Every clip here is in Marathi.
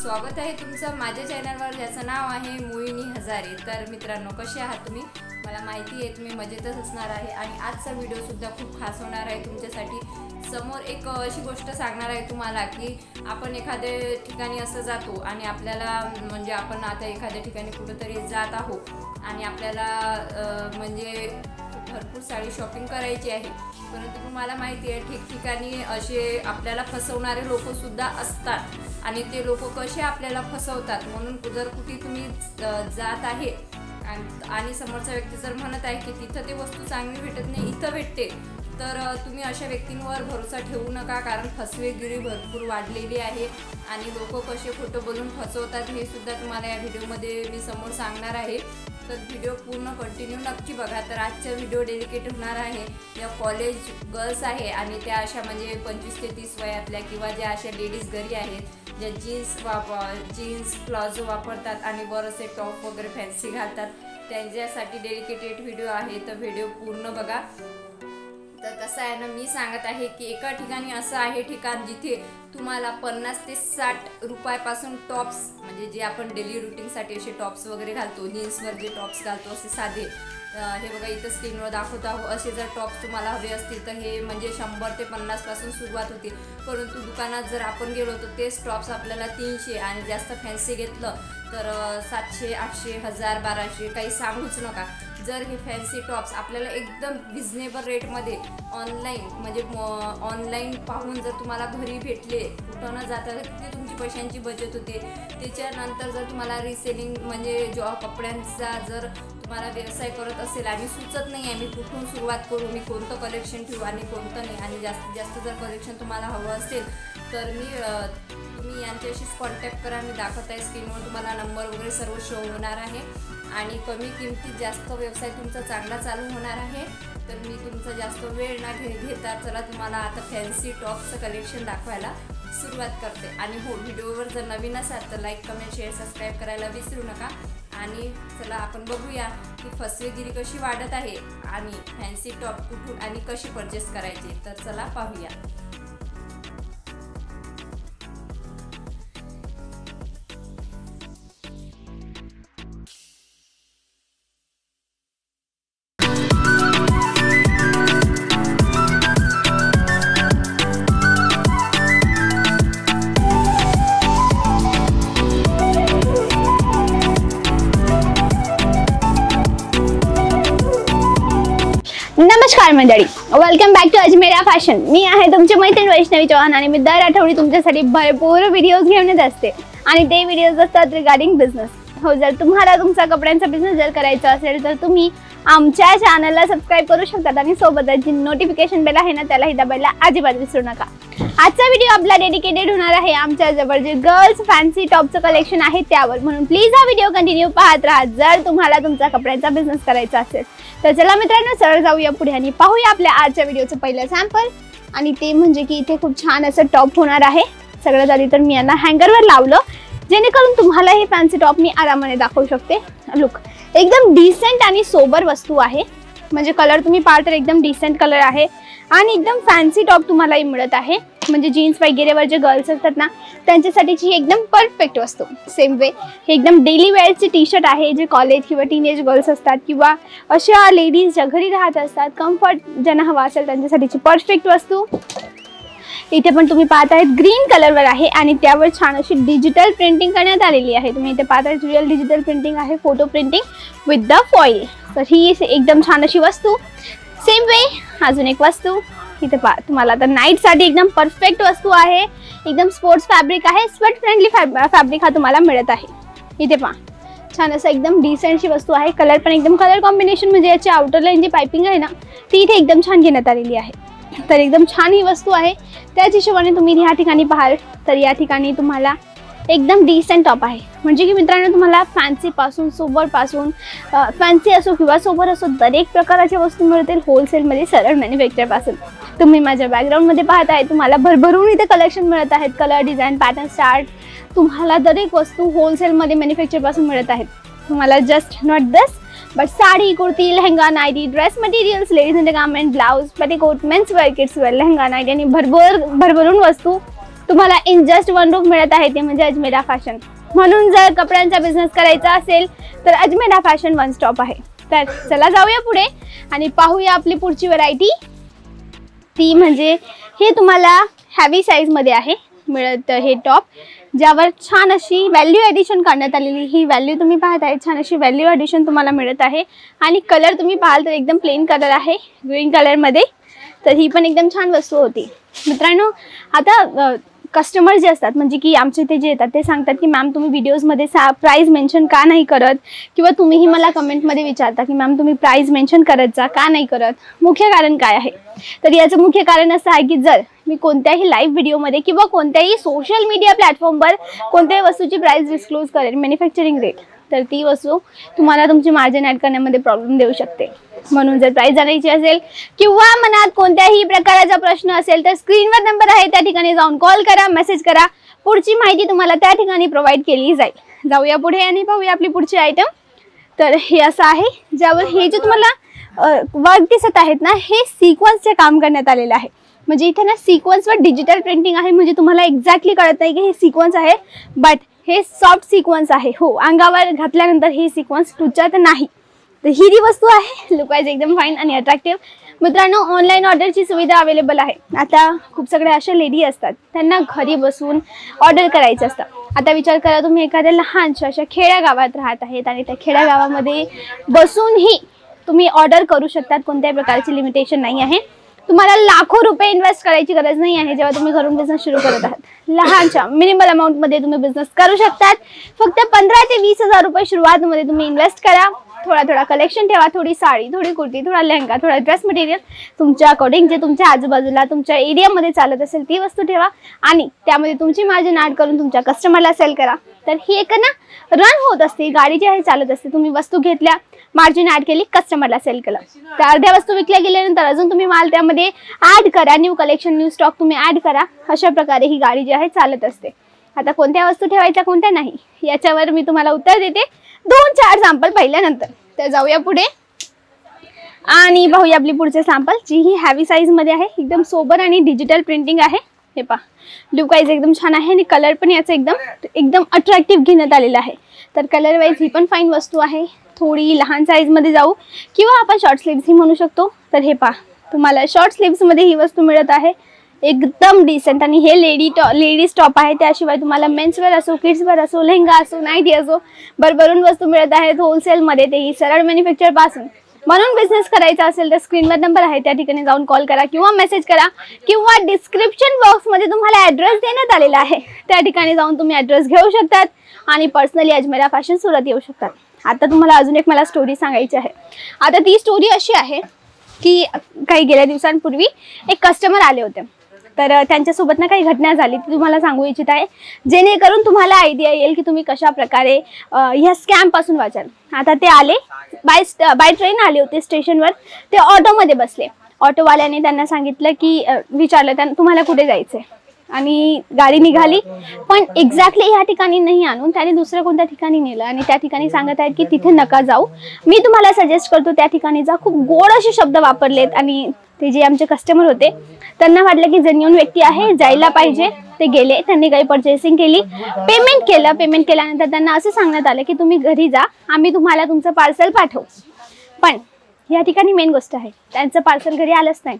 स्वागत आहे तुमचं माझ्या चॅनलवर, ज्याचं नाव आहे मोहिनी हजारे। तर मित्रांनो, कसे आहात तुम्ही? मला माहिती आहे तुम्ही मजेतच असणार आहे आणि आजचा व्हिडिओ सुद्धा खूप खास होणार आहे तुमच्यासाठी। समोर एक अशी गोष्ट सांगणार आहे तुम्हाला की आपण एखाद्या ठिकाणी असं जातो आणि आपल्याला म्हणजे आपण आता एखाद्या ठिकाणी कुठेतरी जात आहोत आणि आपल्याला म्हणजे भरपूर साडी शॉपिंग करायची आहे, परंतु तुम्हाला माहिती आहे ठिकठिकाणी असे आपल्याला फसवणारे लोक सुद्धा असतात आणि ते लोक कसे आपल्याला फसवतात। म्हणून जर कुठे तुम्ही जात आहे आणि समोरचा व्यक्ती जर म्हणत आहे की तिथं ते वस्तू चांगली भेटत नाही, इथं भेटते, तर तुम्ही अशा व्यक्तींवर भरोसा ठेवू नका, कारण फसवेगिरी भरपूर वाढलेली आहे आणि लोक कसे खोटं बोलून फसवतात हे सुद्धा तुम्हाला या व्हिडिओमध्ये मी समोर सांगणार आहे। तर व्हिडिओ पूर्ण कंटिन्यू नक्की बघा। तर आजचा व्हिडिओ डेडिकेट होणार आहे या कॉलेज गर्ल्स आहे आणि त्या अशा म्हणजे 25 ते 30 वयातल्या किंवा ज्या अशा लेडीज घरी आहेत ज्या जीन्स प्लाझो वापरतात आणि वर असे टॉप वगैरे फॅन्सी घालतात, त्यांच्यासाठी डेडिकेटेड व्हिडिओ आहे। तर व्हिडिओ पूर्ण बघा। तर कसं आहे ना, मी सांगत आहे की एका ठिकाणी असं आहे ठिकाण जिथे तुम्हाला 50 ते 60 रुपयापासून टॉप्स, म्हणजे जे आपण डेली रुटीनसाठी असे टॉप्स वगैरे घालतो, जीन्सवर जे टॉप्स घालतो असे साधे, हे बघा इथं स्क्रीनवर दाखवत आहो, असे जर टॉप्स तुम्हाला हवे असतील तर हे म्हणजे 100 ते 50 पासून सुरुवात होते। परंतु दुकानात जर आपण गेलो तर तेच टॉप्स आपल्याला 300 आणि जास्त फॅन्सी घेतलं तर 700, 800, 1000, 1200 काही सांगूच नका। जर हे फॅन्सी टॉप्स आपल्याला एकदम रिजनेबल रेटमध्ये ऑनलाईन पाहून जर तुम्हाला घरी भेटले, कुठं न जाता किती तुमची पैशांची बचत होते। त्याच्यानंतर जर तुम्हाला रिसेलिंग म्हणजे कपड्यांचा जर तुम्हाला व्यवसाय करत असेल आणि सुचत नाही आहे मी कुठून सुरुवात करू, मी कोणतं कलेक्शन ठेवू आणि कोणतं नाही, आणि जास्तीत जास्त जर कलेक्शन तुम्हाला हवं असेल तर तुम्ही यांच्याशीच कॉन्टॅक्ट करा। मी दाखवत आहे स्क्रीनवर, तुम्हाला नंबर वगैरे सर्व शो होणार आहे आणि कमी किमतीत जास्त व्यवसाय तुमचा चांगला चालू होणार आहे। तर मी तुमचा जास्त वेळ न घेता चला तुम्हाला आता फॅन्सी टॉपचं कलेक्शन दाखवायला सुरुवात करते। आणि हो, व्हिडिओवर जर नवीन असाल तर लाईक, कमेंट, शेअर, सबस्क्राईब करायला विसरू नका। आणि चला आपण बघूया की फसवेगिरी कशी वाढत आहे आणि फॅन्सी टॉप कुठून आणि कशी परचेस करायची। तर चला पाहूया। नमस्कार मंडळी, welcome back to Ajmera fashion. मी आहे तुमची मैत्रीण वैष्णवी चव्हाण आणि मी दर आठवडी तुमच्यासाठी भरपूर व्हिडिओज घेऊन येत असते आणि ते व्हिडिओज असतात रिगार्डिंग बिझनेस। हो, जर तुम्हाला तुमचा कपड्यांचा बिझनेस जर करायचा असेल तर तुम्ही आमच्या चॅनलला सबस्क्राईब करू शकता आणि सोबतच जी नोटिफिकेशन बेल आहे ना त्यालाही दाबायला अजिबात विसरू नका। आजचा व्हिडिओ आपला डेडिकेटेड होणार आहे आमच्या जवळ जे गर्ल्स फॅन्सी टॉपचं कलेक्शन आहे त्यावर, म्हणून प्लीज हा व्हिडिओ कंटिन्यू पाहत राहा जर तुम्हाला तुमचा कपड्यांचा बिझनेस करायचा असेल। तर चला मित्रांनो, सरळ जाऊया पुढे आणि पाहूया आपल्या आजच्या व्हिडिओचं पहिलं सॅम्पल, आणि ते म्हणजे की इथे खूप छान असं टॉप होणार आहे। सगळ्यात आधी तर मी यांना हँगरवर लावलं जेणेकरून तुम्हाला हे फॅन्सी टॉप मी आरामाने दाखवू शकते। लुक एकदम डिसेंट आणि सोबर वस्तू आहे, म्हणजे कलर तुम्ही पाहाल तर एकदम डिसेंट कलर आहे आणि एकदम फॅन्सी टॉप तुम्हाला मिळत आहे। म्हणजे जीन्स वगैरेवर जे गर्ल्स असतात ना त्यांच्यासाठीची एकदम परफेक्ट वस्तू। सेम वे हे एकदम डेली वेअरचे टी शर्ट आहे, जे कॉलेज किंवा टीनेज गर्ल्स असतात किंवा अशा लेडीज ज्या घरी राहत असतात, कम्फर्ट ज्यांना हवा असेल त्यांच्यासाठीची परफेक्ट वस्तू। इथे पण तुम्ही पाहत आहेत ग्रीन कलरवर आहे आणि त्यावर छान अशी डिजिटल प्रिंटिंग करण्यात आलेली आहे। तुम्ही इथे पाहत आहेत रिअल डिजिटल प्रिंटिंग आहे, photo printing with the foil. तर ही एकदम छान अशी वस्तू। सेम वे अजून एक वस्तू इथे पहा, तुम्हाला आता नाईट साठी एकदम परफेक्ट वस्तू आहे। एकदम स्पोर्ट्स फॅब्रिक आहे, स्वेट फ्रेंडली फॅब्रिक हा तुम्हाला मिळत आहे। इथे पहा छान असं एकदम डिसेंटची वस्तू आहे। कलर पण एकदम कलर कॉम्बिनेशन, म्हणजे याची आउटर लाईन जी पाइपिंग आहे ना ती इथे एकदम छान घेण्यात आलेली आहे। तर एकदम छान ही वस्तू आहे। त्याच हिशोबाने तुम्ही या ठिकाणी पाहाल तर या ठिकाणी तुम्हाला एकदम डिसेंट टॉप आहे, म्हणजे की मित्रांनो तुम्हाला फॅन्सी पासून सोबर पासून फॅन्सी असो किंवा सोबर असो दरेक प्रकारच्या वस्तू मिळतील होलसेलमध्ये सरळ मॅन्युफॅक्चर पासून। तुम्ही माझ्या बॅकग्राऊंडमध्ये पाहत आहे तुम्हाला भरभरून इथे कलेक्शन मिळत आहेत, कलर, डिझाईन, पॅटर्न, चार्ट, तुम्हाला दरेक वस्तू होलसेलमध्ये मॅन्युफॅक्चर पासून मिळत आहेत। तुम्हाला just not this but sari, kurti, lehenga, nightie, dress materials, ladies undergarment, blouse, petticoat, men's wear, kids wear, lehenga, nightie आणि भरभरून वस्तू तुम्हाला इन जस्ट वन रूम मिळत आहे, ते म्हणजे अजमेरा फॅशन. म्हणून जर कपड्यांचा बिझनेस करायचा असेल तर अजमेरा फॅशन वन स्टॉप आहे. तर चला जाऊया पुढे आणि पाहूया आपली पुढची व्हरायटी. ती म्हणजे हे तुम्हाला हॅवी साईजमध्ये आहे मिळत हे टॉप, ज्यावर छान अशी व्हॅल्यू ॲडिशन करण्यात आलेली. ही व्हॅल्यू तुम्ही पाहत आहे, छान अशी व्हॅल्यू ॲडिशन तुम्हाला मिळत आहे. आणि कलर तुम्ही पाहाल तर एकदम प्लेन कलर आहे ग्रीन कलरमध्ये. तर ही पण एकदम छान वस्तू होती. मित्रांनो, आता कस्टमर जे असतात म्हणजे की आमचे ते जे येतात ते सांगतात की मॅम तुम्ही व्हिडिओजमध्ये प्राईस मेन्शन का नाही करत, किंवा तुम्हीही मला कमेंटमध्ये विचारता की मॅम तुम्ही प्राईस मेन्शन करत जा, का नाही करत. मुख्य कारण काय आहे? तर याचं मुख्य कारण असं आहे की जर मी कोणत्याही लाईव्ह व्हिडिओमध्ये किंवा कोणत्याही सोशल मीडिया प्लॅटफॉर्मवर कोणत्याही वस्तूची प्राईस डिस्क्लोज करेल मॅन्युफॅक्चरिंग रेट, तर ती वस्तू तुम्हाला तुमची मार्जिन ॲड करण्यामध्ये प्रॉब्लेम देऊ शकते. म्हणून जर प्राईस जाणायची असेल किंवा मनात कोणत्याही प्रकारचा प्रश्न असेल तर स्क्रीनवर नंबर आहे, त्या ठिकाणी जाऊन कॉल करा, मेसेज करा. पुढची माहिती तुम्हाला त्या ठिकाणी प्रोव्हाइड केली जाईल. जाऊया पुढे आणि पाहूया आपली पुढची आयटम. तर हे असं आहे, ज्यावर हे जे तुम्हाला वर्क दिसत आहेत ना, हे सिक्वेन्सचे काम करण्यात आलेलं आहे. म्हणजे इथे ना सिक्वेन्सवर डिजिटल प्रिंटिंग आहे. म्हणजे तुम्हाला एक्झॅक्टली कळत नाही की हे सिक्वेन्स आहे, बट हे सॉफ्ट सिक्वेन्स आहे. हो, अंगावर घातल्यानंतर हे सिक्वेन्स तुटत नाही. तर ही जी वस्तू आहे लुक वाईज एकदम फाईन आणि अट्रॅक्टिव्ह. मित्रांनो, ऑनलाईन ऑर्डरची सुविधा अवेलेबल आहे. आता खूप सगळ्या अशा लेडी असतात, त्यांना घरी बसून ऑर्डर करायचं असतं. आता विचार करा, तुम्ही एखाद्या लहानशा अशा खेड्यागावात राहत आहेत आणि त्या खेड्यागावामध्ये बसूनही तुम्ही ऑर्डर करू शकतात. कोणत्याही प्रकारची लिमिटेशन नाही आहे. तुम्हाला लाखो रुपये इन्व्हेस्ट करायची गरज नाही आहे जेव्हा तुम्ही घरून बिझनेस सुरू करत आहात. लहानशा मिनिमल अमाऊंटमध्ये तुम्ही बिझनेस करू शकतात. फक्त 15 ते 20 हजार रुपये सुरुवातमध्ये तुम्ही इन्व्हेस्ट करा. थोडा कलेक्शन ठेवा, थोडी साडी, थोडी कुर्ती, थोडा लेहंगा, थोडा ड्रेस मटेरियल, तुमच्या अकॉर्डिंग जे तुमच्या आजूबाजूला तुमच्या एरियामध्ये चालत असेल ती वस्तू ठेवा आणि त्यामध्ये तुमची मार्जिन ॲड करून तुमच्या कस्टमरला सेल करा. तर ही एक ना रन होत असते, गाडी जी आहे चालत असते. तुम्ही वस्तू घेतल्या, मार्जिन ॲड केली, कस्टमरला सेल केलं. तर अर्ध्या वस्तू विकल्या गेल्यानंतर अजून तुम्ही माल त्यामध्ये ॲड करा, न्यू कलेक्शन, न्यू स्टॉक तुम्ही ॲड करा. अशा प्रकारे ही गाडी जी आहे चालत असते. आता कोणत्या वस्तू ठेवायच्या कोणत्या नाही याच्यावर मी तुम्हाला उत्तर देते 2-4 सॅम्पल पाहिल्यानंतर. तर जाऊया पुढे आणि पाहूया आपली पुढचे सॅम्पल, जी ही हॅवी साईजमध्ये आहे. एकदम सोबर आणि डिजिटल प्रिंटिंग आहे. हे पहा, लुक वाईज एकदम छान आहे आणि कलर पण याचा एकदम अट्रॅक्टिव्ह घेण्यात आलेला आहे. तर कलर वाईज ही पण फाईन वस्तू आहे. थोडी लहान साईजमध्ये जाऊ किंवा आपण शॉर्ट स्लीव्सही म्हणू शकतो. तर हे पहा, तुम्हाला शॉर्ट स्लीव्समध्ये ही वस्तू मिळत आहे. एकदम डिसेंट आणि हे लेडीज टॉप आहे. त्याशिवाय तुम्हाला मेन्सवेअर असो, किड्सवेअर असो, लेहंगा असो, नाईटी असो, भरभरून वस्तू मिळत आहेत होलसेलमध्ये, तेही सरळ मॅन्युफॅक्चर पासून. म्हणून बिझनेस करायचा असेल तर स्क्रीनवर नंबर आहे, त्या ठिकाणी जाऊन कॉल करा किंवा मेसेज करा किंवा डिस्क्रिप्शन बॉक्समध्ये तुम्हाला ॲड्रेस देण्यात आलेला आहे, त्या ठिकाणी जाऊन तुम्ही ॲड्रेस घेऊ शकतात आणि पर्सनली अजमेरा फॅशन सुरत येऊ शकतात. आता तुम्हाला अजून एक मला स्टोरी सांगायची आहे. आता ती स्टोरी अशी आहे की काही गेल्या दिवसांपूर्वी एक कस्टमर आले होते. तर त्यांच्यासोबत ना काही घटना झाली ती तुम्हाला सांगू इच्छित आहे, जेणेकरून तुम्हाला आयडिया येईल की तुम्ही कशा प्रकारे ह्या स्कॅमपासून वाचाल. आता ते आले बाय ट्रेन आले होते स्टेशनवर. ते ऑटोमध्ये बसले. ऑटोवाल्याने त्यांना सांगितलं की विचारलं तुम्हाला कुठे जायचं आहे, आणि गाडी निघाली पण एक्झॅक्टली ह्या ठिकाणी नाही आणून त्याने दुसऱ्या कोणत्या ठिकाणी नेलं आणि त्या ठिकाणी सांगत आहेत की तिथे नका जाऊ, मी तुम्हाला सजेस्ट करतो त्या ठिकाणी जा. खूप गोड असे शब्द वापरलेत आणि ते जे आमचे कस्टमर होते त्यांना वाटलं की जेन्युइन व्यक्ती आहे, जायला पाहिजे. ते गेले, त्यांनी काही पर्चेसिंग केली, पेमेंट केलं. पेमेंट केल्यानंतर त्यांना असं सांगण्यात आलं की तुम्ही घरी जा, आम्ही तुम्हाला तुमचं पार्सल पाठवू. पण या ठिकाणी मेन गोष्ट आहे, त्यांचं पार्सल घरी आलंच नाही.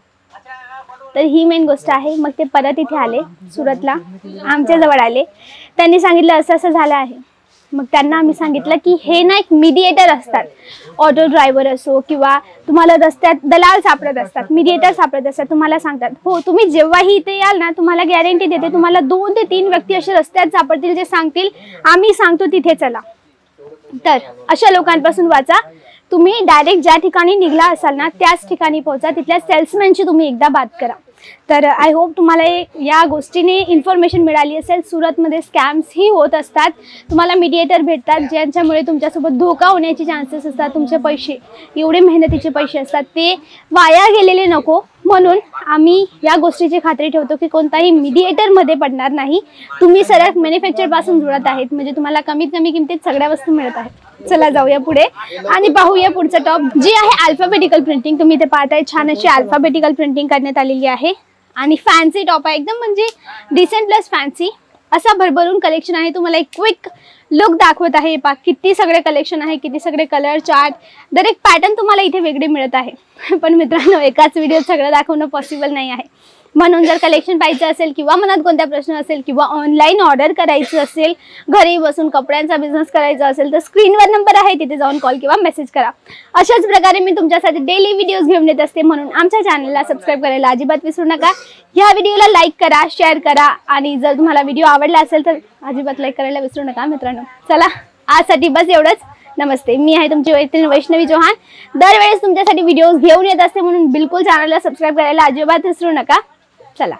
तर ही मेन गोष्ट आहे. मग ते परत इथे आले सुरतला, आमच्याजवळ आले. त्यांनी सांगितलं असं असं झालं आहे. मग त्यांना आम्ही सांगितलं की हे ना एक मीडिएटर असतात, ऑटो ड्रायव्हर असो किंवा तुम्हाला रस्त्यात दलाल सापडत असतात, मीडिएटर सापडत असतात. तुम्हाला सांगतात हो तुम्ही जेव्हाही इथे याल ना, तुम्हाला गॅरंटी देते तुम्हाला 2 ते 3 व्यक्ती असे रस्त्यात सापडतील जे सांगतील आम्ही सांगतो तिथे चला. तर अशा लोकांपासून वाचा. तुम्ही डायरेक्ट ज्या ठिकाणी निघला असाल ना त्याच ठिकाणी पोहोचा. तिथल्या सेल्समॅनशी तुम्ही एकदा बात करा. तर आय होप तुम्हाला या गोष्टीने इन्फॉर्मेशन मिळाली असेल. सुरतमध्ये स्कॅम्स ही होत असतात. तुम्हाला मीडिएटर भेटतात ज्यांच्यामुळे तुमच्यासोबत धोका होण्याचे चान्सेस असतात. तुमचे पैसे, एवढे मेहनतीचे पैसे असतात, ते वाया गेलेले नको. म्हणून आम्ही या गोष्टीची खात्री ठेवतो की कोणताही मीडिएटरमध्ये पडणार नाही. तुम्ही सरळ मॅन्युफॅक्चरपासून जुळत आहेत, म्हणजे तुम्हाला कमीत कमी किमतीत सगळ्या वस्तू मिळत आहेत. चला जाऊया पुढे आणि पाहूया पुढचं टॉप, जी आहे अल्फाबेटिकल प्रिंटिंग. तुम्ही इथे पाहताय छान अशी अल्फाबेटिकल प्रिंटिंग करण्यात आलेली आहे. आणि फॅन्सी टॉप आहे एकदम, म्हणजे डिसेंट प्लस फॅन्सी असा भरभरून कलेक्शन आहे. तुम्हाला एक क्विक लुक दाखवत आहे. पहा किती सगळे कलेक्शन आहे, किती सगळे कलर चार्ट, दरेक पॅटर्न तुम्हाला इथे वेगळे मिळत आहे. पण मित्रांनो एकाच व्हिडिओत सगळं दाखवणं पॉसिबल नाही आहे. म्हणून जर कलेक्शन पाहिजे असेल किंवा मनात कोणता प्रश्न असेल किंवा ऑनलाईन ऑर्डर करायचं असेल, घरी बसून कपड्यांचा बिझनेस करायचा असेल तर स्क्रीनवर नंबर आहे, तिथे जाऊन कॉल किंवा मेसेज करा. अशाच प्रकारे मी तुमच्यासाठी डेली व्हिडिओज घेऊन येत असते. म्हणून आमच्या चॅनलला सबस्क्राईब करायला अजिबात विसरू नका. ह्या व्हिडिओला लाईक करा, शेअर करा आणि जर तुम्हाला व्हिडिओ आवडला असेल तर अजिबात लाईक करायला विसरू नका मित्रांनो. चला आजसाठी बस एवढंच. नमस्ते, मी आहे तुमची मैत्रीण वैष्णवी चौहान. दरवेळेस तुमच्यासाठी व्हिडिओज घेऊन येत असते, म्हणून बिलकुल चॅनलला सबस्क्राईब करायला अजिबात विसरू नका. चला.